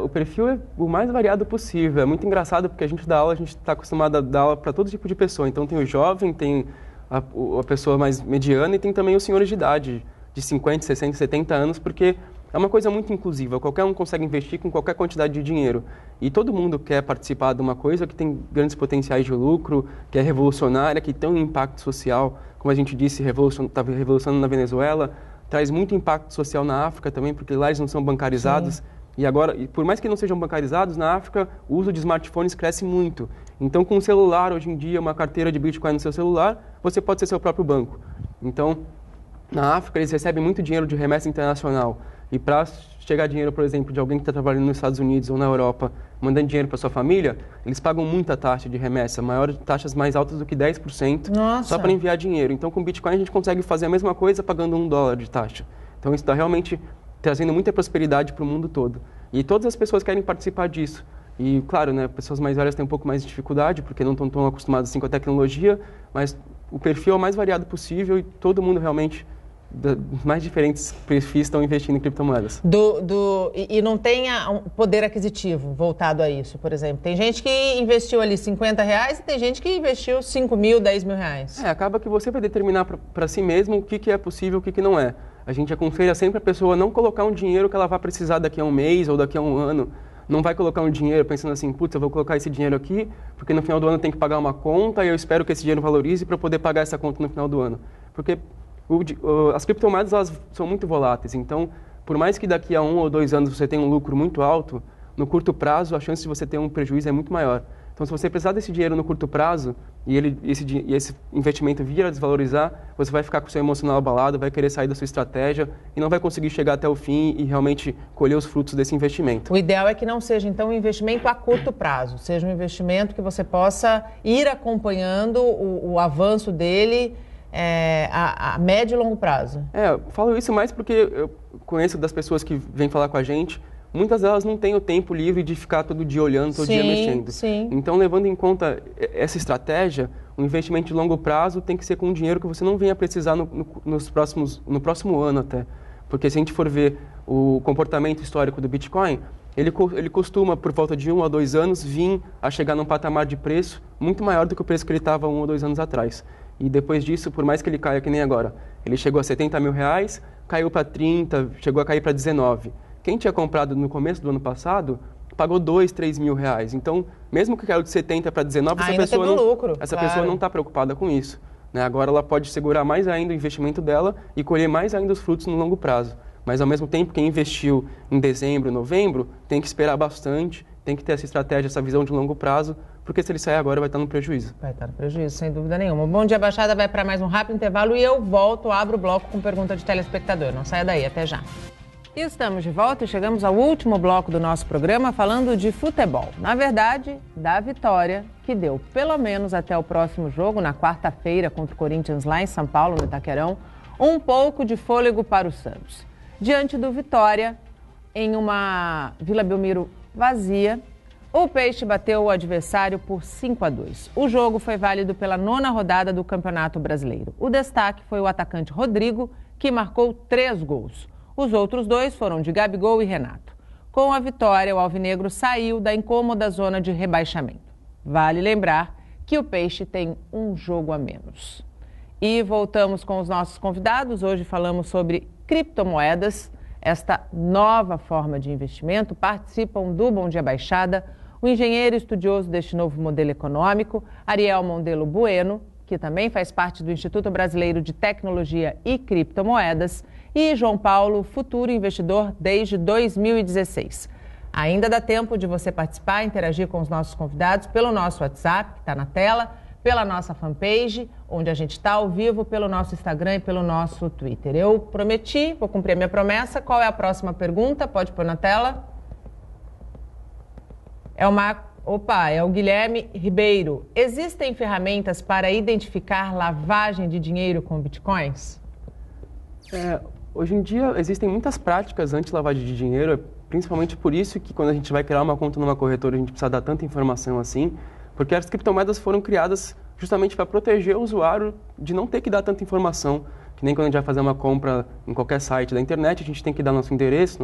O perfil é o mais variado possível. É muito engraçado porque a gente dá aula, a gente está acostumado a dar aula para todo tipo de pessoa. Então tem o jovem, tem a pessoa mais mediana e tem também os senhores de idade, de 50, 60, 70 anos, porque é uma coisa muito inclusiva. Qualquer um consegue investir com qualquer quantidade de dinheiro. E todo mundo quer participar de uma coisa que tem grandes potenciais de lucro, que é revolucionária, que tem um impacto social. Como a gente disse, está revolucionando na Venezuela, traz muito impacto social na África também, porque lá eles não são bancarizados. Sim. E agora, por mais que não sejam bancarizados, na África o uso de smartphones cresce muito. Então, com um celular, hoje em dia, uma carteira de Bitcoin no seu celular, você pode ser seu próprio banco. Então, na África, eles recebem muito dinheiro de remessa internacional. E para chegar dinheiro, por exemplo, de alguém que está trabalhando nos Estados Unidos ou na Europa, mandando dinheiro para sua família, eles pagam muita taxa de remessa, taxas mais altas do que 10%, só para enviar dinheiro. Então, com Bitcoin, a gente consegue fazer a mesma coisa pagando $1 de taxa. Então, isso está realmente trazendo muita prosperidade para o mundo todo. E todas as pessoas querem participar disso. E, claro, né, pessoas mais velhas têm um pouco mais de dificuldade, porque não estão tão acostumadas assim com a tecnologia, mas o perfil é o mais variado possível e todo mundo realmente, dos mais diferentes perfis, estão investindo em criptomoedas. E não tem um poder aquisitivo voltado a isso, por exemplo. Tem gente que investiu ali R$50 e tem gente que investiu R$5.000, R$10.000. Acaba que você vai determinar para si mesmo o que é possível e o que não é. A gente aconselha sempre a pessoa não colocar um dinheiro que ela vai precisar daqui a um mês ou daqui a um ano. Não vai colocar um dinheiro pensando assim, putz, eu vou colocar esse dinheiro aqui, porque no final do ano tem que pagar uma conta e eu espero que esse dinheiro valorize para poder pagar essa conta no final do ano. Porque as criptomoedas, elas são muito voláteis, então, por mais que daqui a 1 ou 2 anos você tenha um lucro muito alto, no curto prazo a chance de você ter um prejuízo é muito maior. Então, se você precisar desse dinheiro no curto prazo, e esse investimento vir a desvalorizar, você vai ficar com o seu emocional abalado, vai querer sair da sua estratégia e não vai conseguir chegar até o fim e realmente colher os frutos desse investimento. O ideal é que não seja, então, um investimento a curto prazo, seja um investimento que você possa ir acompanhando o avanço dele a médio e longo prazo. Eu falo isso mais porque eu conheço das pessoas que vêm falar com a gente, muitas delas não têm o tempo livre de ficar todo dia olhando, todo dia mexendo. Sim. Então, levando em conta essa estratégia, o investimento de longo prazo tem que ser com um dinheiro que você não venha precisar no próximo ano até. Porque se a gente for ver o comportamento histórico do Bitcoin, ele costuma, por volta de 1 a 2 anos, vir a chegar num patamar de preço muito maior do que o preço que ele estava 1 ou 2 anos atrás. E depois disso, por mais que ele caia que nem agora, ele chegou a 70 mil reais, caiu para 30, chegou a cair para 19. Quem tinha comprado no começo do ano passado, pagou 2, 3 mil reais. Então, mesmo que caiu de 70 para 19, essa pessoa não está preocupada com isso. Né? Agora ela pode segurar mais ainda o investimento dela e colher mais ainda os frutos no longo prazo. Mas, ao mesmo tempo, quem investiu em dezembro, novembro, tem que esperar bastante, tem que ter essa estratégia, essa visão de longo prazo, porque se ele sair agora vai estar no prejuízo. Vai estar no prejuízo, sem dúvida nenhuma. O Bom Dia Baixada vai para mais um rápido intervalo e eu volto, abro o bloco com pergunta de telespectador. Não saia daí, até já. E estamos de volta e chegamos ao último bloco do nosso programa falando de futebol. Na verdade, da vitória que deu pelo menos até o próximo jogo, na quarta-feira contra o Corinthians lá em São Paulo, no Itaquerão, um pouco de fôlego para o Santos. Diante do Vitória, em uma Vila Belmiro vazia, o Peixe bateu o adversário por 5-2. O jogo foi válido pela 9ª rodada do Campeonato Brasileiro. O destaque foi o atacante Rodrigo, que marcou 3 gols. Os outros 2 foram de Gabigol e Renato. Com a vitória, o alvinegro saiu da incômoda zona de rebaixamento. Vale lembrar que o Peixe tem um jogo a menos. E voltamos com os nossos convidados. Hoje falamos sobre criptomoedas, esta nova forma de investimento. Participam do Bom Dia Baixada o engenheiro estudioso deste novo modelo econômico, Ariel Mondelo Bueno, que também faz parte do Instituto Brasileiro de Tecnologia e Criptomoedas, e João Paulo, futuro investidor desde 2016. Ainda dá tempo de você participar, interagir com os nossos convidados pelo nosso WhatsApp, que está na tela, pela nossa fanpage, onde a gente está ao vivo, pelo nosso Instagram e pelo nosso Twitter. Eu prometi, vou cumprir a minha promessa. Qual é a próxima pergunta? Pode pôr na tela. É o Guilherme Ribeiro. Existem ferramentas para identificar lavagem de dinheiro com bitcoins? Hoje em dia existem muitas práticas anti-lavagem de dinheiro, principalmente por isso que quando a gente vai criar uma conta numa corretora, a gente precisa dar tanta informação assim, porque as criptomoedas foram criadas justamente para proteger o usuário de não ter que dar tanta informação, que nem quando a gente vai fazer uma compra em qualquer site da internet, a gente tem que dar nosso endereço,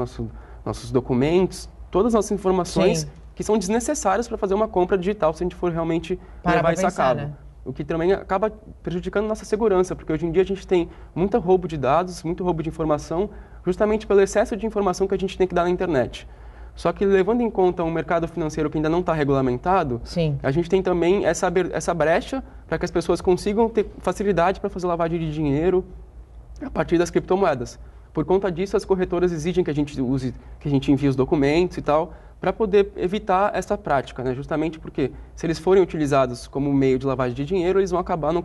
nossos documentos, todas as nossas informações. Sim. Que são desnecessárias para fazer uma compra digital se a gente for realmente levar isso a cabo. Né? O que também acaba prejudicando nossa segurança, porque hoje em dia a gente tem muito roubo de dados, muito roubo de informação, justamente pelo excesso de informação que a gente tem que dar na internet. Só que levando em conta um mercado financeiro que ainda não está regulamentado, sim, a gente tem também essa brecha para que as pessoas consigam ter facilidade para fazer lavagem de dinheiro a partir das criptomoedas. Por conta disso, as corretoras exigem que a gente envie os documentos e tal, para poder evitar essa prática, né? Justamente porque se eles forem utilizados como meio de lavagem de dinheiro, eles vão acabar não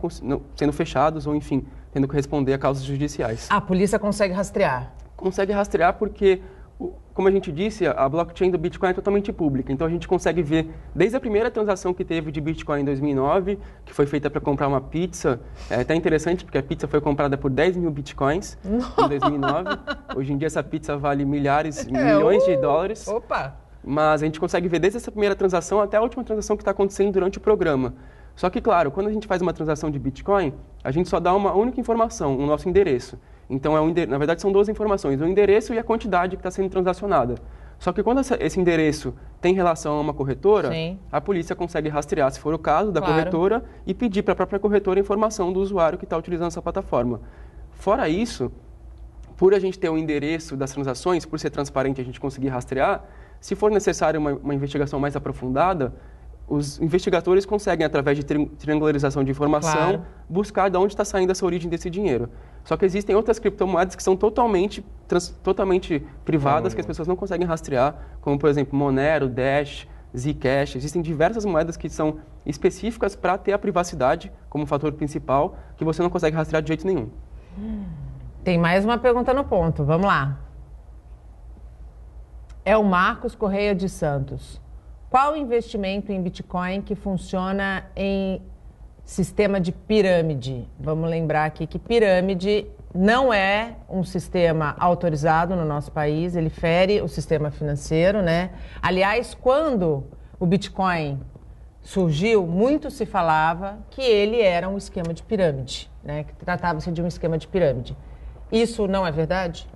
sendo fechados ou, enfim, tendo que responder a causas judiciais. A polícia consegue rastrear? Consegue rastrear porque, como a gente disse, a blockchain do Bitcoin é totalmente pública. Então, a gente consegue ver, desde a primeira transação que teve de Bitcoin em 2009, que foi feita para comprar uma pizza. É até interessante, porque a pizza foi comprada por 10 mil Bitcoins em 2009. Hoje em dia, essa pizza vale milhões de dólares. Opa! Mas a gente consegue ver desde essa primeira transação até a última transação que está acontecendo durante o programa. Só que, claro, quando a gente faz uma transação de Bitcoin, a gente só dá uma única informação, o nosso endereço. Então, na verdade, são 2 informações, o endereço e a quantidade que está sendo transacionada. Só que quando esse endereço tem relação a uma corretora, sim, a polícia consegue rastrear, se for o caso, da corretora e pedir para a própria corretora a informação do usuário que está utilizando essa plataforma. Fora isso, por a gente ter o endereço das transações, por ser transparente a gente conseguir rastrear, se for necessário uma investigação mais aprofundada, os investigadores conseguem, através de triangularização de informação, buscar de onde está saindo essa origem desse dinheiro. Só que existem outras criptomoedas que são totalmente privadas, que as pessoas não conseguem rastrear, como, por exemplo, Monero, Dash, Zcash, existem diversas moedas que são específicas para ter a privacidade como fator principal, que você não consegue rastrear de jeito nenhum. Tem mais uma pergunta no ponto, vamos lá. É o Marcos Correia de Santos. Qual investimento em Bitcoin que funciona em sistema de pirâmide? Vamos lembrar aqui que pirâmide não é um sistema autorizado no nosso país, ele fere o sistema financeiro, né? Aliás, quando o Bitcoin surgiu, muito se falava que ele era um esquema de pirâmide, né? Que tratava-se de um esquema de pirâmide. Isso não é verdade?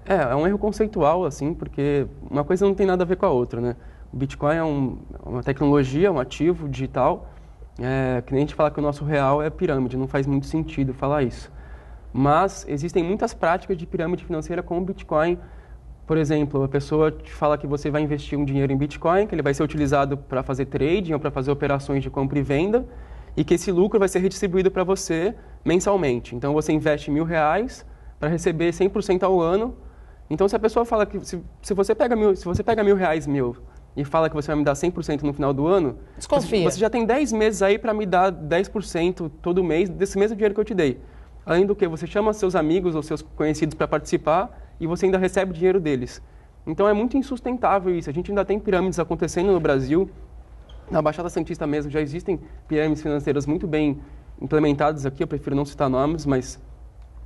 É um erro conceitual, assim, porque uma coisa não tem nada a ver com a outra, né? O Bitcoin é uma tecnologia, um ativo digital, que nem a gente fala que o nosso real é pirâmide, não faz muito sentido falar isso. Mas existem muitas práticas de pirâmide financeira com o Bitcoin. Por exemplo, a pessoa te fala que você vai investir um dinheiro em Bitcoin, que ele vai ser utilizado para fazer trading ou para fazer operações de compra e venda, e que esse lucro vai ser redistribuído para você mensalmente. Então, você investe R$1.000 para receber 100% ao ano. Então, se a pessoa fala que se você pega R$1.000 meu e fala que você vai me dar 100% no final do ano, desconfia. Você já tem 10 meses aí para me dar 10% todo mês desse mesmo dinheiro que eu te dei. Além do que, você chama seus amigos ou seus conhecidos para participar e você ainda recebe o dinheiro deles. Então é muito insustentável isso. A gente ainda tem pirâmides acontecendo no Brasil. Na Baixada Santista mesmo já existem pirâmides financeiras muito bem implementadas aqui. Eu prefiro não citar nomes, mas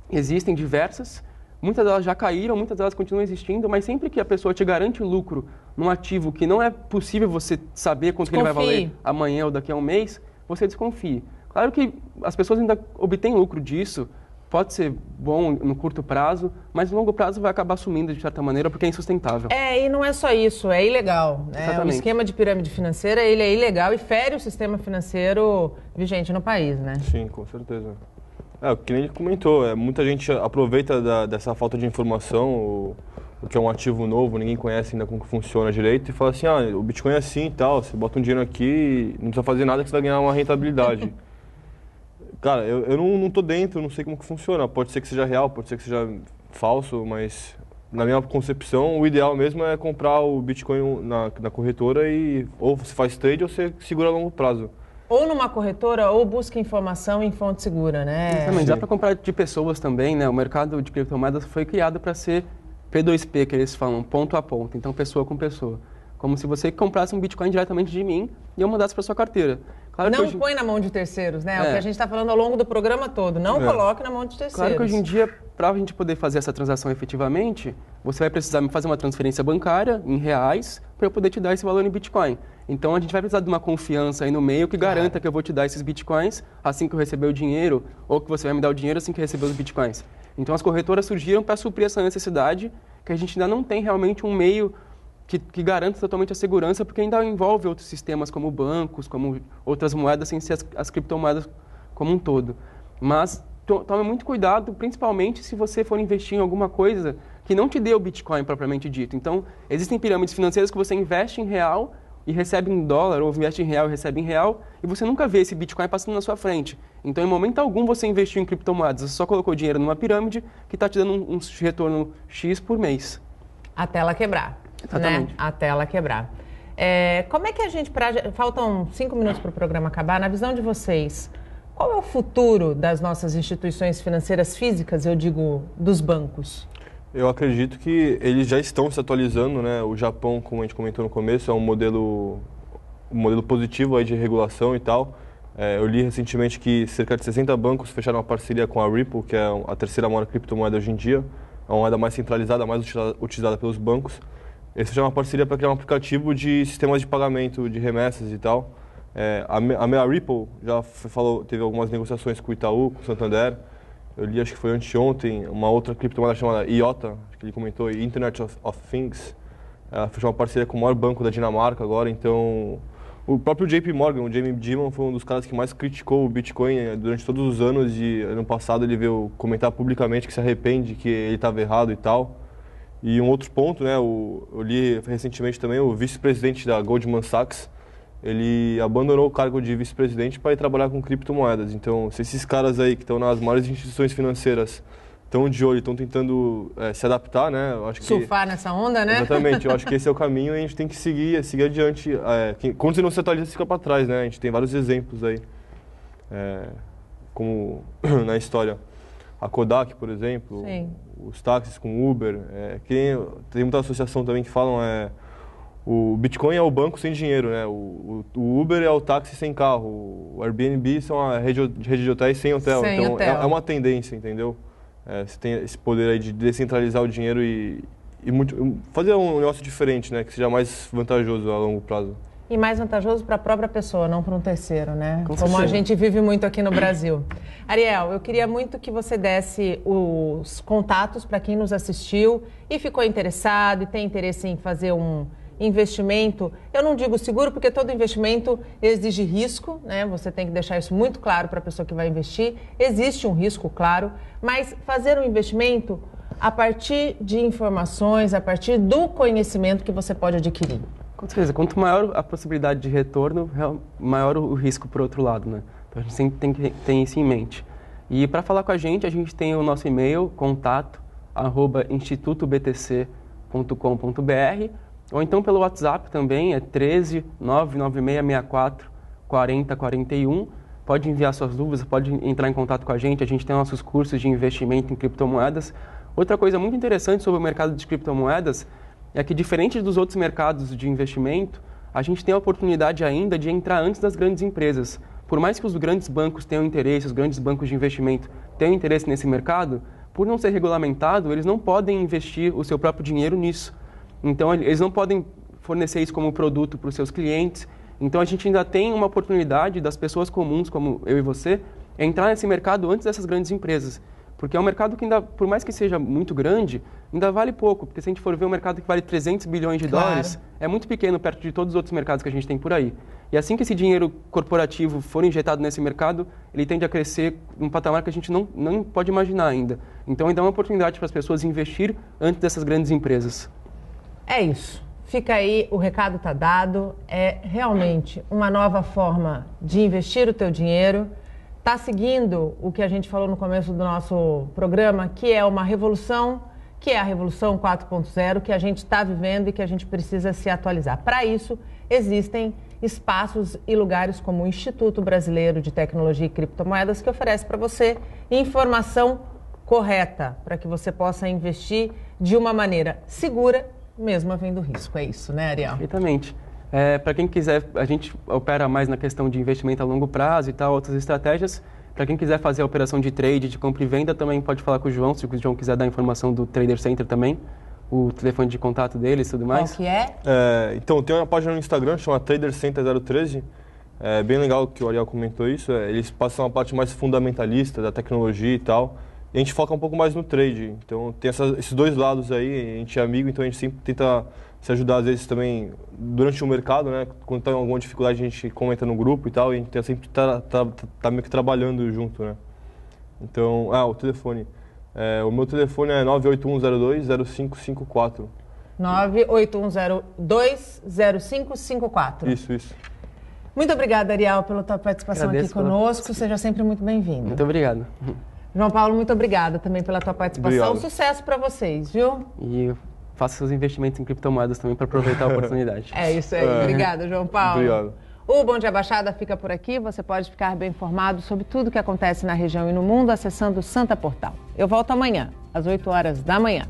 existem diversas. Muitas delas já caíram, muitas delas continuam existindo, mas sempre que a pessoa te garante lucro num ativo que não é possível você saber quanto que ele vai valer amanhã ou daqui a um mês, você desconfie. Claro que as pessoas ainda obtêm lucro disso, pode ser bom no curto prazo, mas no longo prazo vai acabar sumindo de certa maneira porque é insustentável. E não é só isso, é ilegal. O esquema de pirâmide financeira, ele é ilegal e fere o sistema financeiro vigente no país, né? Sim, com certeza. O que nem ele comentou, muita gente aproveita dessa falta de informação, o que é um ativo novo, ninguém conhece ainda como que funciona direito, e fala assim, o Bitcoin é assim e tal, você bota um dinheiro aqui, não precisa fazer nada que você vai ganhar uma rentabilidade. Cara, eu não tô dentro, não sei como que funciona. Pode ser que seja real, pode ser que seja falso, mas na minha concepção, o ideal mesmo é comprar o Bitcoin na corretora e ou você faz trade ou você segura a longo prazo. Ou numa corretora ou busca informação em fonte segura, né? Também dá para comprar de pessoas também, né? O mercado de criptomoedas foi criado para ser P2P, que eles falam, ponto a ponto, então pessoa com pessoa. Como se você comprasse um Bitcoin diretamente de mim e eu mandasse para sua carteira. Claro não põe na mão de terceiros, né? É o que a gente está falando ao longo do programa todo. Não coloque na mão de terceiros. Claro que hoje em dia, para a gente poder fazer essa transação efetivamente, você vai precisar me fazer uma transferência bancária em reais para eu poder te dar esse valor em Bitcoin. Então, a gente vai precisar de uma confiança aí no meio que garanta que eu vou te dar esses Bitcoins assim que eu receber o dinheiro ou que você vai me dar o dinheiro assim que receber os Bitcoins. Então, as corretoras surgiram para suprir essa necessidade que a gente ainda não tem realmente um meio que garanta totalmente a segurança, porque ainda envolve outros sistemas como bancos, como outras moedas, sem ser as criptomoedas como um todo. Mas tome muito cuidado, principalmente se você for investir em alguma coisa que não te dê o Bitcoin propriamente dito. Então, existem pirâmides financeiras que você investe em real e recebe em dólar, ou investe em real e recebe em real, e você nunca vê esse Bitcoin passando na sua frente. Então, em momento algum, você investiu em criptomoedas, você só colocou dinheiro numa pirâmide que está te dando um retorno X por mês. Até ela quebrar. Exatamente. Né? Até ela quebrar. Como é que a gente... Faltam 5 minutos para o programa acabar. Na visão de vocês, qual é o futuro das nossas instituições financeiras físicas, eu digo, dos bancos? Eu acredito que eles já estão se atualizando, né? O Japão, como a gente comentou no começo, é um modelo positivo aí de regulação e tal. Eu li recentemente que cerca de 60 bancos fecharam uma parceria com a Ripple, que é a terceira maior criptomoeda hoje em dia. É uma moeda mais centralizada, mais utilizada pelos bancos. Eles fizeram uma parceria para criar um aplicativo de sistemas de pagamento, de remessas e tal. A Ripple já teve algumas negociações com o Itaú, com o Santander. Eu li, acho que foi anteontem, uma outra criptomoeda chamada IOTA, acho que ele comentou, Internet of Things. Ela fechou uma parceria com o maior banco da Dinamarca agora, então... O próprio JP Morgan, o Jamie Dimon, foi um dos caras que mais criticou o Bitcoin durante todos os anos e ano passado ele veio comentar publicamente que se arrepende, que ele estava errado e tal. E um outro ponto, né, eu li recentemente também, o vice-presidente da Goldman Sachs, ele abandonou o cargo de vice-presidente para ir trabalhar com criptomoedas. Então, se esses caras aí que estão nas maiores instituições financeiras estão de olho, estão tentando se adaptar, né? Eu acho que, surfar nessa onda, né? Exatamente, eu acho que esse é o caminho e a gente tem que seguir adiante. Quando você não se atualiza, você fica para trás, né? A gente tem vários exemplos aí, como na história. A Kodak, por exemplo, Sim. Os táxis com Uber. Tem muita associação também que falam o Bitcoin é o banco sem dinheiro, né? O Uber é o táxi sem carro. O Airbnb são a rede de hotéis sem hotel. Sem então hotel. É uma tendência, entendeu? Você tem esse poder aí de descentralizar o dinheiro e fazer um negócio diferente, né? Que seja mais vantajoso a longo prazo. E mais vantajoso para a própria pessoa, não para um terceiro, né? Com Como a certeza. gente vive muito aqui no Brasil. Ariel, eu queria muito que você desse os contatos para quem nos assistiu e ficou interessado e tem interesse em fazer um investimento. Eu não digo seguro, porque todo investimento exige risco, né? Você tem que deixar isso muito claro para a pessoa que vai investir. Existe um risco, claro, mas fazer um investimento a partir de informações, a partir do conhecimento que você pode adquirir. Com certeza, quanto maior a possibilidade de retorno, maior o risco por outro lado, né? Então a gente sempre tem que ter isso em mente. E para falar com a gente tem o nosso e-mail, contato@institutobtc.com.br, ou então pelo WhatsApp também, é 13 99664 4041. Pode enviar suas dúvidas, pode entrar em contato com a gente tem nossos cursos de investimento em criptomoedas. Outra coisa muito interessante sobre o mercado de criptomoedas é que, diferente dos outros mercados de investimento, a gente tem a oportunidade ainda de entrar antes das grandes empresas. Por mais que os grandes bancos tenham interesse, os grandes bancos de investimento tenham interesse nesse mercado, por não ser regulamentado, eles não podem investir o seu próprio dinheiro nisso. Então, eles não podem fornecer isso como produto para os seus clientes. Então, a gente ainda tem uma oportunidade das pessoas comuns, como eu e você, entrar nesse mercado antes dessas grandes empresas. Porque é um mercado que ainda, por mais que seja muito grande, ainda vale pouco. Porque se a gente for ver um mercado que vale 300 bilhões de dólares, é muito pequeno perto de todos os outros mercados que a gente tem por aí. E assim que esse dinheiro corporativo for injetado nesse mercado, ele tende a crescer num patamar que a gente não pode imaginar ainda. Então, ainda é uma oportunidade para as pessoas investir antes dessas grandes empresas. É isso. Fica aí, o recado está dado. É realmente uma nova forma de investir o teu dinheiro. Está seguindo o que a gente falou no começo do nosso programa, que é uma revolução, que é a Revolução 4.0, que a gente está vivendo e que a gente precisa se atualizar. Para isso, existem espaços e lugares como o Instituto Brasileiro de Tecnologia e Criptomoedas, que oferece para você informação correta, para que você possa investir de uma maneira segura, mesmo havendo risco. É isso, né, Ariel? Perfeitamente. Para quem quiser, a gente opera mais na questão de investimento a longo prazo e tal, outras estratégias. Para quem quiser fazer a operação de trade, de compra e venda, também pode falar com o João, se o João quiser dar informação do Trader Center também, o telefone de contato deles e tudo mais. Qual que é? Então, tem uma página no Instagram, chama Trader Center 013. É bem legal que o Ariel comentou isso. Eles passam a parte mais fundamentalista da tecnologia e tal. E a gente foca um pouco mais no trade. Então, tem esses dois lados aí. A gente é amigo, então a gente sempre tenta se ajudar, às vezes, também durante o mercado, né? Quando está em alguma dificuldade, a gente comenta no grupo e tal. E a gente tenta sempre tá meio que trabalhando junto, né? Então, o telefone. O meu telefone é 98102-0554. 98102-0554. Isso. Muito obrigada, Ariel, pela tua participação Agradeço aqui conosco. Seja sempre muito bem-vindo. Muito obrigado. João Paulo, muito obrigada também pela tua participação. Obrigado. Sucesso para vocês, viu? E faça seus investimentos em criptomoedas também para aproveitar a oportunidade. É isso aí. Obrigada, João Paulo. Obrigado. O Bom Dia Baixada fica por aqui. Você pode ficar bem informado sobre tudo que acontece na região e no mundo acessando o Santa Portal. Eu volto amanhã, às 8 horas da manhã.